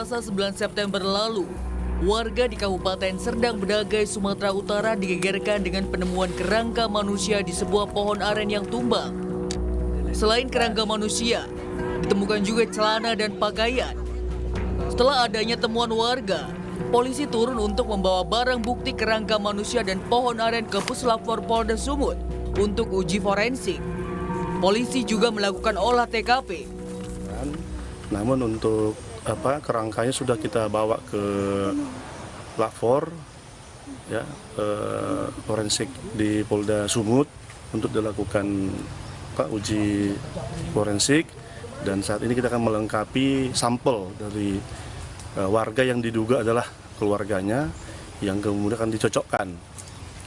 Selasa 9 September lalu, warga di Kabupaten Serdang Bedagai, Sumatera Utara digegerkan dengan penemuan kerangka manusia di sebuah pohon aren yang tumbang. Selain kerangka manusia, ditemukan juga celana dan pakaian. Setelah adanya temuan warga, polisi turun untuk membawa barang bukti kerangka manusia dan pohon aren ke Puslapfor Polda Sumut untuk uji forensik. Polisi juga melakukan olah TKP. Namun untuk kerangkanya sudah kita bawa ke Lapor, ya, forensik di Polda Sumut untuk dilakukan uji forensik, dan saat ini kita akan melengkapi sampel dari warga yang diduga adalah keluarganya yang kemudian akan dicocokkan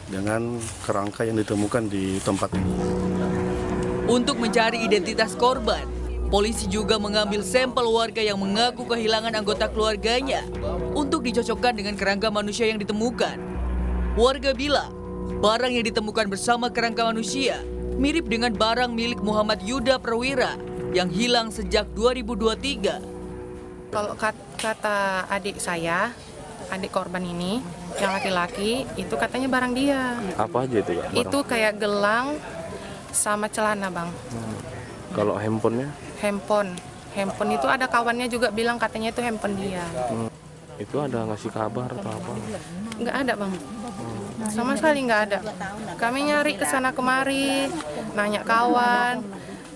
dengan kerangka yang ditemukan di tempat ini. Untuk mencari identitas korban, polisi juga mengambil sampel warga yang mengaku kehilangan anggota keluarganya untuk dicocokkan dengan kerangka manusia yang ditemukan. Warga bilang, barang yang ditemukan bersama kerangka manusia mirip dengan barang milik Muhammad Yuda Perwira yang hilang sejak 2023. Kalau kata adik saya, adik korban ini, yang laki-laki, itu katanya barang dia. Apa aja itu, Kak? Itu kayak gelang sama celana, Bang. Kalau handphonenya? Handphone itu ada kawannya juga bilang katanya itu handphone dia. Itu ada ngasih kabar atau apa? Nggak ada, Bang. Sama sekali nggak ada. Kami nyari ke sana kemari, nanya kawan,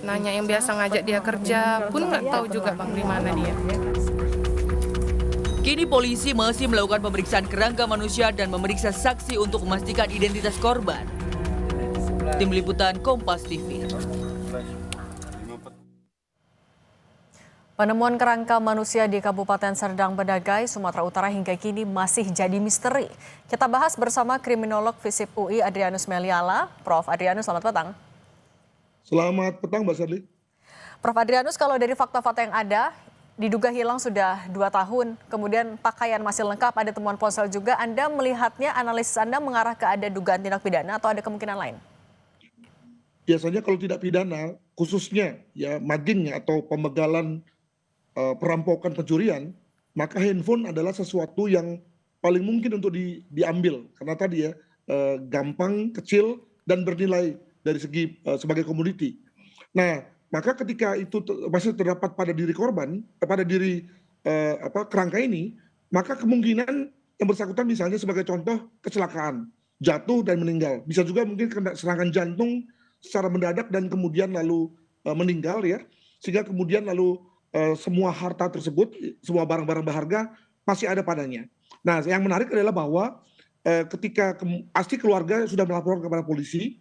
nanya yang biasa ngajak dia kerja, pun nggak tahu juga, Bang, di mana dia. Kini polisi masih melakukan pemeriksaan kerangka manusia dan memeriksa saksi untuk memastikan identitas korban. Tim Liputan Kompas TV. Penemuan kerangka manusia di Kabupaten Serdang Bedagai, Sumatera Utara hingga kini masih jadi misteri. Kita bahas bersama kriminolog FISIP UI Adrianus Meliala. Prof. Adrianus, selamat petang. Selamat petang, Mbak Sherly. Prof. Adrianus, kalau dari fakta-fakta yang ada, diduga hilang sudah 2 tahun, kemudian pakaian masih lengkap, ada temuan ponsel juga. Anda melihatnya, analisis Anda mengarah ke ada dugaan tindak pidana atau ada kemungkinan lain? Biasanya kalau tidak pidana, khususnya ya mugging atau pembegalan, perampokan, pencurian, maka handphone adalah sesuatu yang paling mungkin untuk diambil karena tadi ya gampang, kecil, dan bernilai dari segi sebagai komoditi. Nah, maka ketika itu masih terdapat pada diri korban, pada diri kerangka ini, maka kemungkinan yang bersangkutan misalnya sebagai contoh kecelakaan, jatuh dan meninggal, bisa juga mungkin kena serangan jantung secara mendadak dan kemudian lalu meninggal, ya, sehingga kemudian lalu semua harta tersebut, semua barang-barang berharga masih ada padanya. Nah, yang menarik adalah bahwa ketika pasti keluarga sudah melaporkan kepada polisi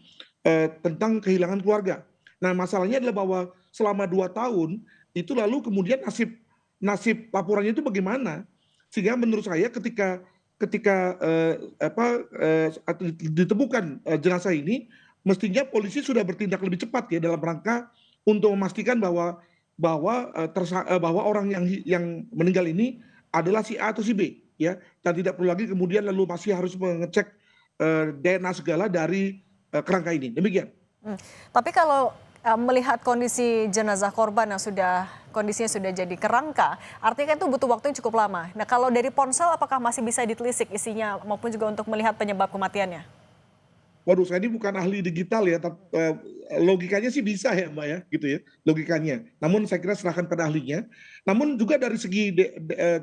tentang kehilangan keluarga. Nah, masalahnya adalah bahwa selama 2 tahun itu lalu kemudian nasib laporannya itu bagaimana? Sehingga menurut saya ketika ditemukan jenazah ini, mestinya polisi sudah bertindak lebih cepat ya dalam rangka untuk memastikan bahwa orang yang meninggal ini adalah si A atau si B, ya, dan tidak perlu lagi kemudian lalu masih harus mengecek DNA segala dari kerangka ini. Demikian. Tapi kalau melihat kondisi jenazah korban yang kondisinya sudah jadi kerangka, artinya kan itu butuh waktu yang cukup lama. Nah, kalau dari ponsel apakah masih bisa ditelisik isinya maupun juga untuk melihat penyebab kematiannya? Waduh, saya ini bukan ahli digital ya, tapi logikanya sih bisa ya, Mbak, ya, gitu ya, logikanya. Namun saya kira serahkan pada ahlinya. Namun juga dari segi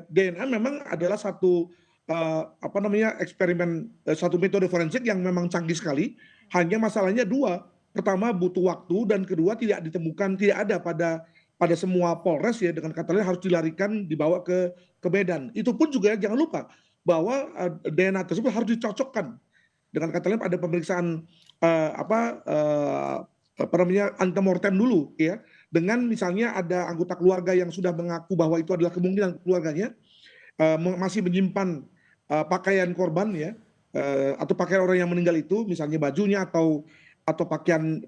DNA memang adalah satu eksperimen, satu metode forensik yang memang canggih sekali. Hanya masalahnya 2. Pertama butuh waktu, dan kedua tidak ditemukan, tidak ada pada semua Polres ya, dengan kata lain harus dilarikan, dibawa ke Medan. Itu pun juga jangan lupa bahwa DNA tersebut harus dicocokkan. Dengan kata lain ada pemeriksaan antemortem dulu ya, dengan misalnya ada anggota keluarga yang sudah mengaku bahwa itu adalah kemungkinan keluarganya, masih menyimpan pakaian korban ya, atau pakaian orang yang meninggal itu, misalnya bajunya atau pakaian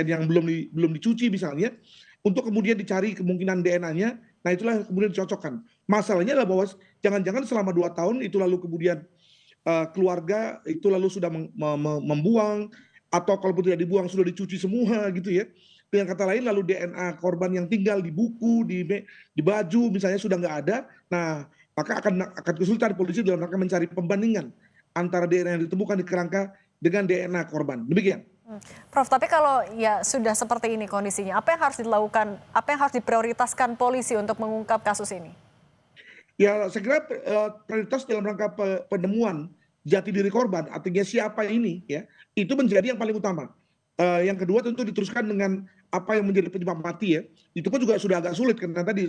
yang belum dicuci misalnya, untuk kemudian dicari kemungkinan DNA-nya. Nah, itulah kemudian dicocokkan. Masalahnya adalah bahwa jangan-jangan selama 2 tahun itu lalu kemudian keluarga itu lalu sudah membuang, atau kalaupun tidak dibuang sudah dicuci semua gitu ya, Dengan kata lain, lalu DNA korban yang tinggal di buku, di baju misalnya sudah nggak ada, nah maka akan kesulitan polisi dalam rangka mencari pembandingan antara DNA yang ditemukan di kerangka dengan DNA korban. Demikian. Prof, tapi kalau ya sudah seperti ini kondisinya, apa yang harus dilakukan, apa yang harus diprioritaskan polisi untuk mengungkap kasus ini? Ya, saya kira prioritas dalam rangka penemuan jati diri korban, artinya siapa ini, ya, itu menjadi yang paling utama. Yang kedua tentu diteruskan dengan apa yang menjadi penyebab mati, ya. Itu pun juga sudah agak sulit karena tadi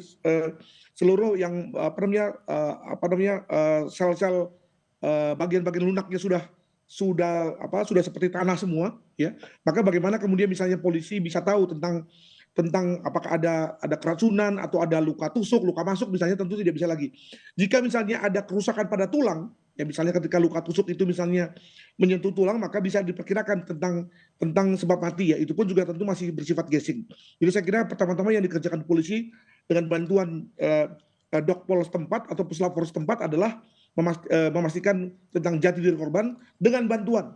seluruh yang sel-sel bagian-bagian lunaknya sudah seperti tanah semua, ya. Maka bagaimana kemudian misalnya polisi bisa tahu tentang apakah ada keracunan atau ada luka tusuk, luka masuk misalnya, tentu tidak bisa lagi. Jika misalnya ada kerusakan pada tulang, ya misalnya ketika luka tusuk itu misalnya menyentuh tulang, maka bisa diperkirakan tentang sebab mati, ya. Itu pun juga tentu masih bersifat guessing. Jadi saya kira pertama-tama yang dikerjakan polisi dengan bantuan Dokpol setempat atau Puslapor setempat adalah memastikan tentang jati diri korban dengan bantuan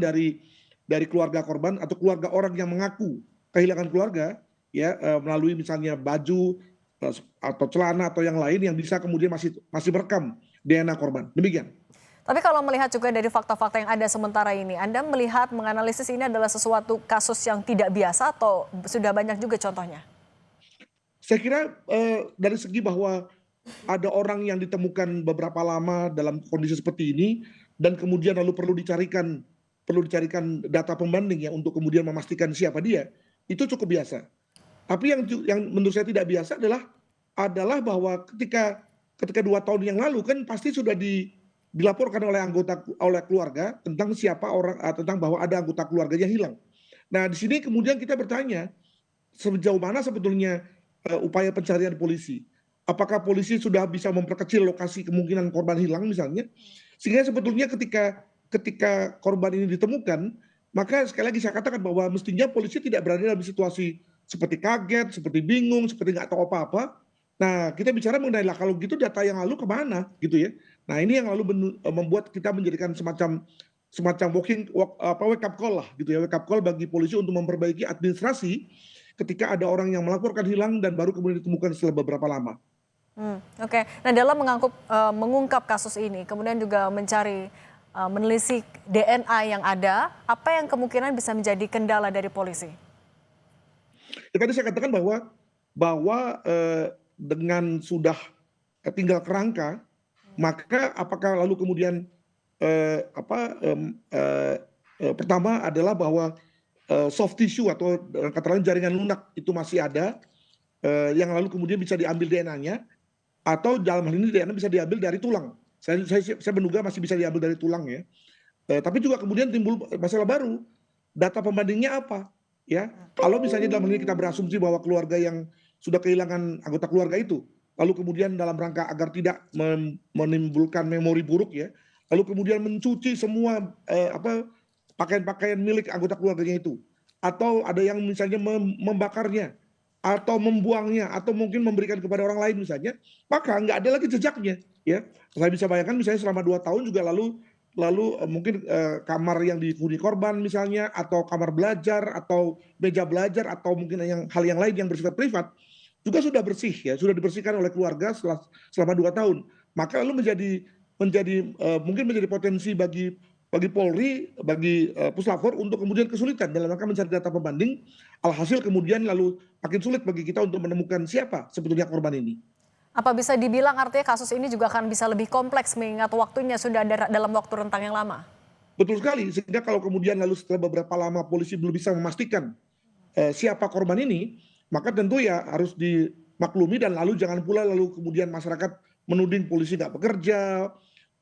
dari keluarga korban atau keluarga orang yang mengaku kehilangan keluarga, ya, melalui misalnya baju atau celana atau yang lain yang bisa kemudian masih merekam DNA korban. Demikian. Tapi kalau melihat juga dari fakta-fakta yang ada sementara ini, Anda melihat menganalisis ini adalah sesuatu kasus yang tidak biasa atau sudah banyak juga contohnya? Saya kira dari segi bahwa ada orang yang ditemukan beberapa lama dalam kondisi seperti ini dan kemudian lalu perlu dicarikan data pembanding, ya, untuk kemudian memastikan siapa dia, itu cukup biasa. Tapi yang menurut saya tidak biasa adalah bahwa ketika 2 tahun yang lalu kan pasti sudah dilaporkan oleh keluarga tentang tentang bahwa ada anggota keluarganya hilang. Nah, di sini kemudian kita bertanya sejauh mana sebetulnya upaya pencarian polisi. Apakah polisi sudah bisa memperkecil lokasi kemungkinan korban hilang misalnya, sehingga sebetulnya ketika korban ini ditemukan, maka sekali lagi saya katakan bahwa mestinya polisi tidak berada dalam situasi seperti kaget, seperti bingung, seperti nggak tahu apa-apa. Nah, kita bicara mengenai kalau gitu data yang lalu kemana, gitu, ya. Nah, ini yang lalu membuat kita menjadikan semacam wake up call lah, gitu, ya, wake up call bagi polisi untuk memperbaiki administrasi ketika ada orang yang melaporkan hilang dan baru kemudian ditemukan setelah beberapa lama. Oke. Nah, dalam mengungkap kasus ini, kemudian juga menelisik DNA yang ada, apa yang kemungkinan bisa menjadi kendala dari polisi? Ya, tadi saya katakan bahwa dengan sudah tinggal kerangka, maka apakah lalu kemudian pertama adalah bahwa soft tissue atau kata lain jaringan lunak itu masih ada, yang lalu kemudian bisa diambil DNA-nya, atau dalam hal ini DNA bisa diambil dari tulang. Saya menduga masih bisa diambil dari tulang, ya. Tapi juga kemudian timbul masalah baru. Data pembandingnya apa? Ya, kalau misalnya dalam hal ini kita berasumsi bahwa keluarga yang sudah kehilangan anggota keluarga itu, lalu kemudian dalam rangka agar tidak menimbulkan memori buruk, ya, lalu kemudian mencuci semua pakaian-pakaian milik anggota keluarganya itu, atau ada yang misalnya membakarnya, atau membuangnya, atau mungkin memberikan kepada orang lain misalnya, maka nggak ada lagi jejaknya, ya. Saya bisa bayangkan misalnya selama 2 tahun juga lalu mungkin kamar yang dihuni korban misalnya, atau kamar belajar, atau meja belajar, atau mungkin hal yang lain yang bersifat privat juga sudah bersih, ya, sudah dibersihkan oleh keluarga selama 2 tahun. Maka lalu mungkin menjadi potensi bagi Polri, bagi Puslapor untuk kemudian kesulitan dalam rangka mencari data pembanding. Alhasil kemudian lalu makin sulit bagi kita untuk menemukan siapa sebetulnya korban ini. Apa bisa dibilang artinya kasus ini juga akan bisa lebih kompleks mengingat waktunya sudah ada dalam waktu rentang yang lama? Betul sekali, sehingga kalau kemudian lalu setelah beberapa lama polisi belum bisa memastikan siapa korban ini, maka tentu ya harus dimaklumi, dan lalu jangan pula lalu kemudian masyarakat menuding polisi nggak bekerja,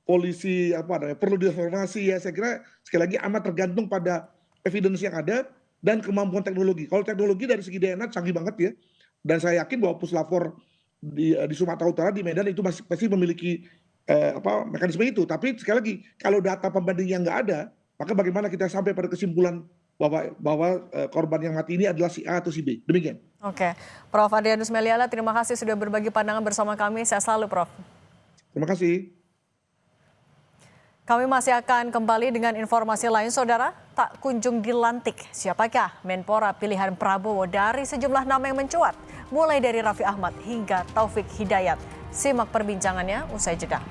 polisi perlu direformasi, ya. Saya kira sekali lagi amat tergantung pada evidence yang ada dan kemampuan teknologi. Kalau teknologi dari segi DNA canggih banget, ya, dan saya yakin bahwa Puslapor di Sumatera Utara, di Medan itu pasti memiliki mekanisme itu. Tapi sekali lagi kalau data pembanding yang nggak ada, maka bagaimana kita sampai pada kesimpulan bahwa korban yang mati ini adalah si A atau si B. Demikian. Oke, Prof. Adrianus Meliala, terima kasih sudah berbagi pandangan bersama kami. Sehat selalu, Prof. Terima kasih. Kami masih akan kembali dengan informasi lain, Saudara. Tak kunjung dilantik, siapakah Menpora pilihan Prabowo dari sejumlah nama yang mencuat, mulai dari Raffi Ahmad hingga Taufik Hidayat. Simak perbincangannya usai jeda.